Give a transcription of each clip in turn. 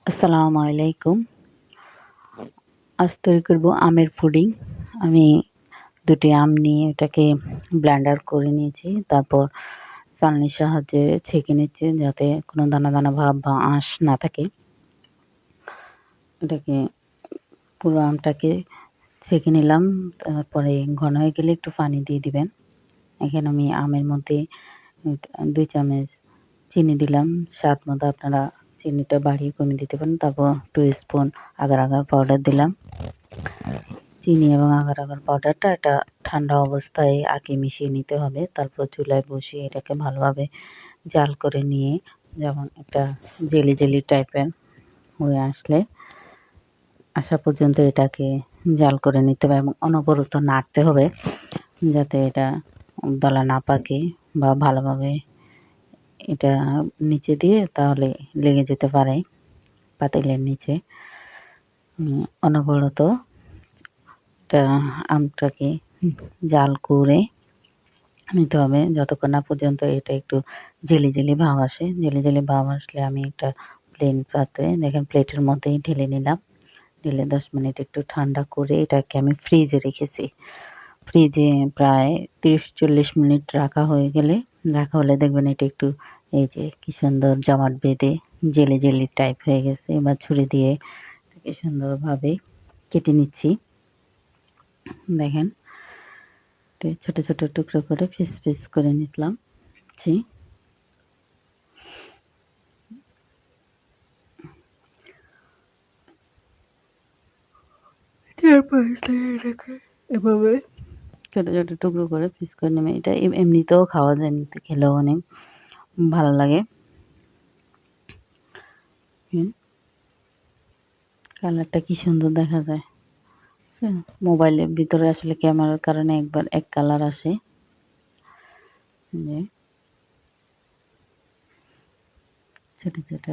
আসসালামু আলাইকুম। আজ তৈরি করব আমের পুডিং। আমি ২ টি আম নিয়ে এটাকে ব্লেন্ডার করে নিয়েছি। তারপর ছাঁকনির সাহায্যে ছেঁকে নিচ্ছি যাতে কোনো দানা, দানা ভাব বা আঁশ না থাকে। এটাকে পুরো আমটাকে ছেঁকে নিলাম। তারপরে ঘন হয়ে গেলে একটু পানি দিয়ে দিবেন। এখানে আমি আমের মধ্যে ২ চামচ চিনি দিলাম। স্বাদ মতো আপনারা চিনিটা বাড়িয়ে কমিয়ে দিতে পারেন। তারপর 2 স্পুন আগার আগার পাউডার দিলাম। চিনি এবং আগার আগার পাউডারটা এটা ঠান্ডা অবস্থায় আগে মিশিয়ে নিতে হবে। তারপর চুলায় বসিয়ে এটাকে ভালোভাবে জাল করে নিয়ে যেমন একটা জেলি, জেলি টাইপের হয়ে আসা পর্যন্ত এটাকে জাল করে নিতে হবে এবং অনবরত নাড়তে হবে যাতে এটা দলা না পাকে বা ভালোভাবে এটা নিচে দিয়ে তাহলে লেগে যেতে পারে পাতিলের নিচে। অনবরত এটা আমটাকে জাল করে নিতে হবে যতক্ষণ না পর্যন্ত এটা একটু জেলি, জেলি ভাব আসে। জেলি, জেলি ভাব আসলে আমি একটা প্লেন পাত্রে দেখেন প্লেটের মধ্যেই ঢেলে নিলাম। ঢেলে 10 মিনিট একটু ঠান্ডা করে এটাকে আমি ফ্রিজে রেখেছি। ফ্রিজে প্রায় 30-40 মিনিট রাখা হলে দেখবেন এটা একটু এই যে কি সুন্দর জমাট বেঁধে জেলি, জেলি টাইপ হয়ে গেছে। এবার ছুরি দিয়ে এটাকে সুন্দরভাবে কেটে নিচ্ছি। দেখেন ছোট, ছোট টুকরো করে পিস, পিস করে নিলাম। তারপর এটাকে এভাবে ছোট, ছোট টুকরো করে পিস করে নেবে। এটা এমনিতেও খাওয়া যায়, এমনিতে খেলেও অনেক ভালো লাগে। কালারটা কি সুন্দর দেখা যায়। মোবাইলের ভিতরে আসলে ক্যামেরার কারণে একবার এক কালার আসে। যে ছোট, ছোট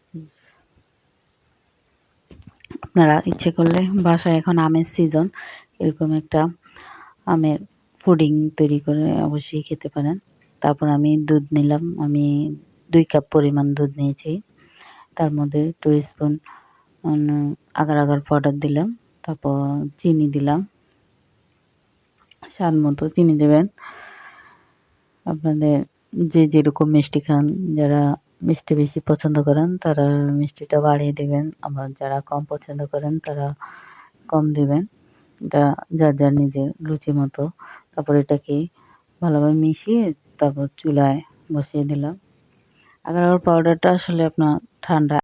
পিস। আপনারা ইচ্ছে করলে বাসায় এখন আমের সিজন এরকম একটা আমের পুডিং তৈরি করে অবশ্যই খেতে পারেন। তারপর আমি দুধ নিলাম। আমি 2 কাপ পরিমাণ দুধ নিয়েছি। তার মধ্যে 2 স্পুন আগার আগার পাউডার দিলাম। তারপর চিনি দিলাম। স্বাদ মতো চিনি দেবেন। আপনাদের যে যেরকম মিষ্টি খান, যারা মিষ্টি বেশি পছন্দ করেন তারা মিষ্টিটা বাড়িয়ে দেবেন। আবার যারা কম পছন্দ করেন তারা কম দিবেন। এটা যার, যার নিজের রুচি মতো। তারপর এটাকে ভালোভাবে মিশিয়ে তারপর চুলায় বসিয়ে দিলাম। আগার আগার পাউডারটা আসলে আপনার ঠান্ডা